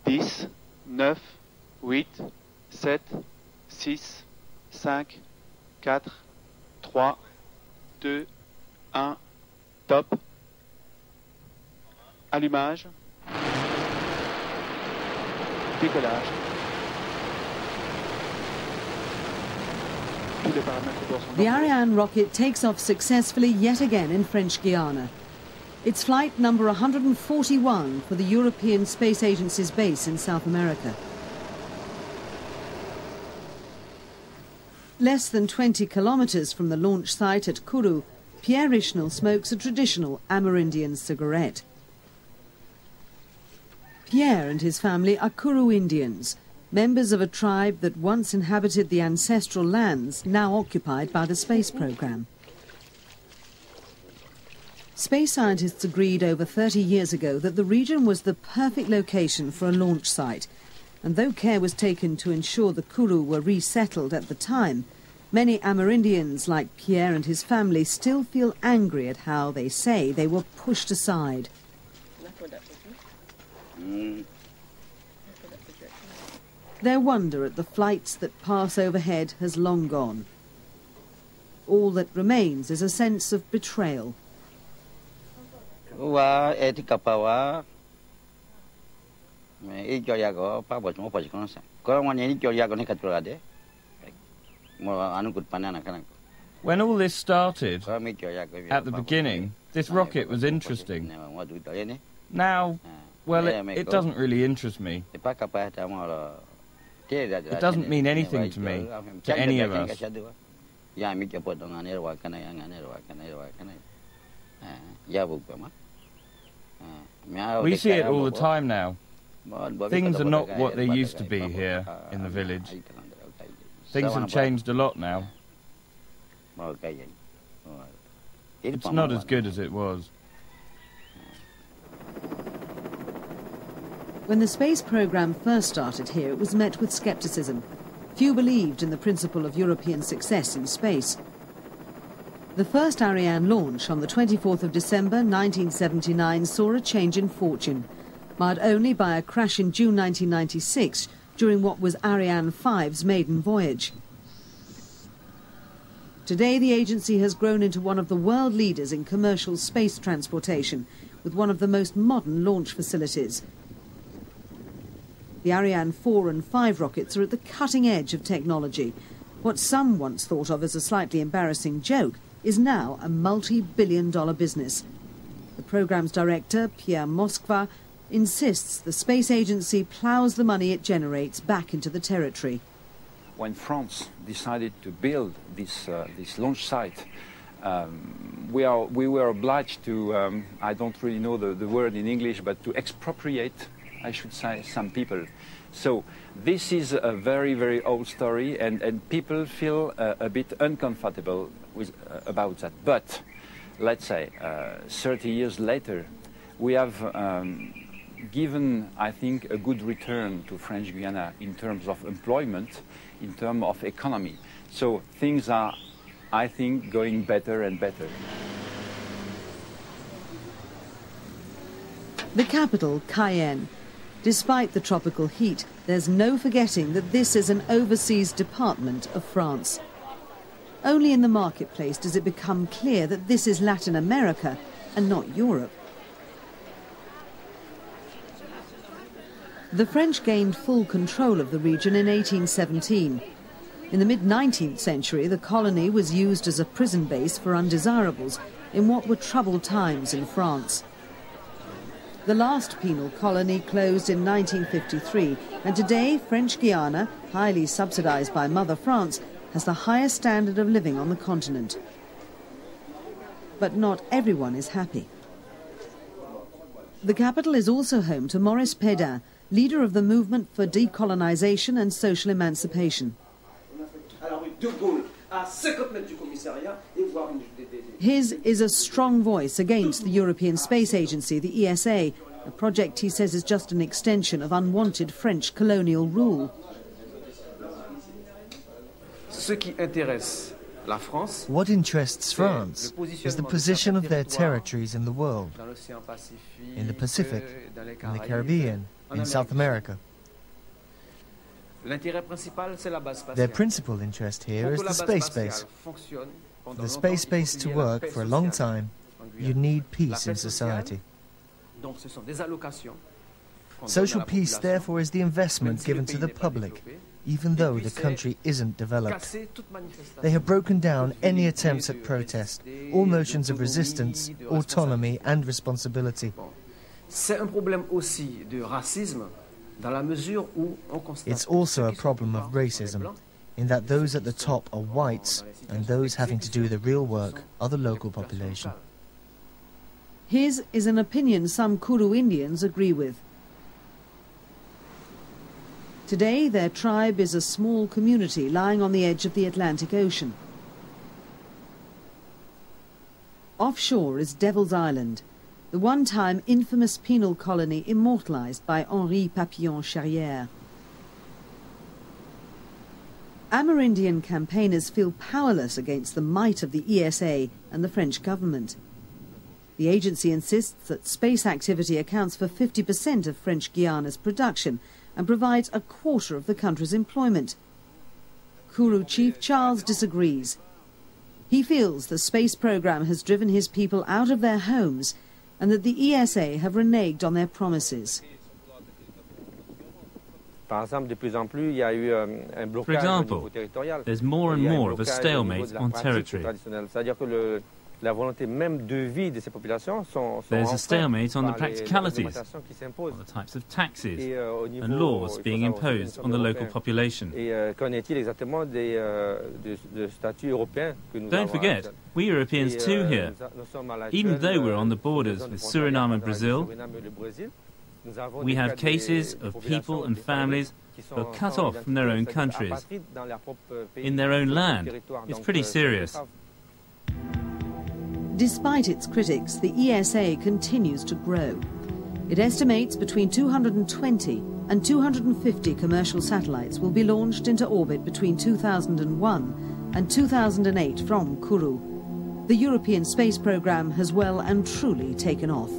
10, 9, 8, 7, 6, 5, 4, 3, 2, 1, top. Allumage. Décollage. The Ariane rocket takes off successfully yet again in French Guiana. It's flight number 141 for the European Space Agency's base in South America. Less than 20 kilometers from the launch site at Kuru, Pierre Richnel smokes a traditional Amerindian cigarette. Pierre and his family are Kuru Indians, members of a tribe that once inhabited the ancestral lands now occupied by the space program. Space scientists agreed over 30 years ago that the region was the perfect location for a launch site, and though care was taken to ensure the Kuru were resettled at the time, many Amerindians like Pierre and his family still feel angry at how they say they were pushed aside. Their wonder at the flights that pass overhead has long gone. All that remains is a sense of betrayal. When all this started, at the beginning, this rocket was interesting. Now, well, it doesn't really interest me. It doesn't mean anything to me, to any of us. We see it all the time now. Things are not what they used to be here in the village. Things have changed a lot now. It's not as good as it was. When the space program first started here, it was met with skepticism. Few believed in the principle of European success in space. The first Ariane launch on the 24th of December 1979 saw a change in fortune, marred only by a crash in June 1996 during what was Ariane 5's maiden voyage. Today, the agency has grown into one of the world leaders in commercial space transportation, with one of the most modern launch facilities. The Ariane 4 and 5 rockets are at the cutting edge of technology. What some once thought of as a slightly embarrassing joke is now a multi-billion-dollar business. The programme's director, Pierre Moskva, insists the space agency ploughs the money it generates back into the territory. When France decided to build this launch site, we were obliged to, I don't really know the word in English, but to expropriate, I should say, some people. So this is a very, very old story, and people feel a bit uncomfortable about that. But let's say 30 years later, we have given, I think, a good return to French Guiana in terms of employment, in terms of economy. So things are, I think, going better and better. The capital, Cayenne. Despite the tropical heat, there's no forgetting that this is an overseas department of France. Only in the marketplace does it become clear that this is Latin America and not Europe. The French gained full control of the region in 1817. In the mid-19th century, the colony was used as a prison base for undesirables in what were troubled times in France. The last penal colony closed in 1953, and today French Guiana, highly subsidised by Mother France, has the highest standard of living on the continent. But not everyone is happy. The capital is also home to Maurice Pédin, leader of the movement for decolonisation and social emancipation. His is a strong voice against the European Space Agency, the ESA, a project he says is just an extension of unwanted French colonial rule. What interests France is the position of their territories in the world, in the Pacific, in the Caribbean, in South America. Their principal interest here is the space base. For the space base to work for a long time, you need peace in society. Social peace, therefore, is the investment given to the public, even though the country isn't developed. They have broken down any attempts at protest, all notions of resistance, autonomy and responsibility. It's also a problem of racism, in that those at the top are whites, and those having to do the real work are the local population. His is an opinion some Kuru Indians agree with. Today, their tribe is a small community lying on the edge of the Atlantic Ocean. Offshore is Devil's Island, the one-time infamous penal colony immortalized by Henri Papillon-Charrière. Amerindian campaigners feel powerless against the might of the ESA and the French government. The agency insists that space activity accounts for 50% of French Guiana's production and provides a quarter of the country's employment. Kuru chief Charles disagrees. He feels the space program has driven his people out of their homes and that the ESA have reneged on their promises. For example, there's more and more of a stalemate on territory. There's a stalemate on the practicalities, on the types of taxes and laws being imposed on the local population. Don't forget, we Europeans too here. Even though we're on the borders with Suriname and Brazil, we have cases of people and families who are cut off from their own countries, in their own land. It's pretty serious. Despite its critics, the ESA continues to grow. It estimates between 220 and 250 commercial satellites will be launched into orbit between 2001 and 2008 from Kuru. The European space program has well and truly taken off.